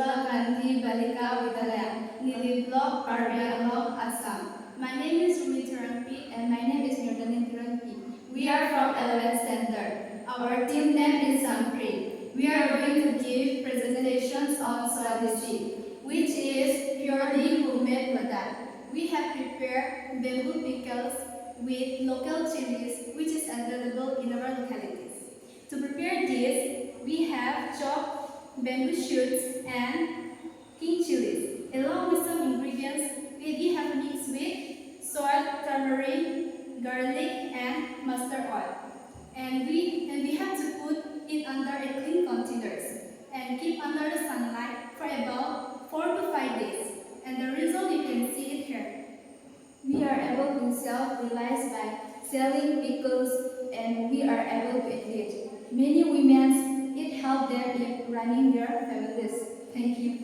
Kasturba Gandhi Balika Vidyalaya, Nili Block, Karbi Anglong, Assam. My name is Rumi Tirampi and my name is Nurdani Tirampi. We are from 11th Standard. Our team name is Sampri. We are going to give presentations on Swadesi, which is purely homemade product. We have prepared bamboo pickles with local chilies, which is available in our localities. To prepare this, we have chopped bamboo shoots and king chilies. Along with some ingredients, we have mixed with salt, turmeric, garlic, and mustard oil. And we have to put it under a clean containers and keep under the sunlight for about 4 to 5 days. And the result you can see it here. We are able to self-realize by selling pickles, and we are able to engage many women. It helps them in running their families. Thank you.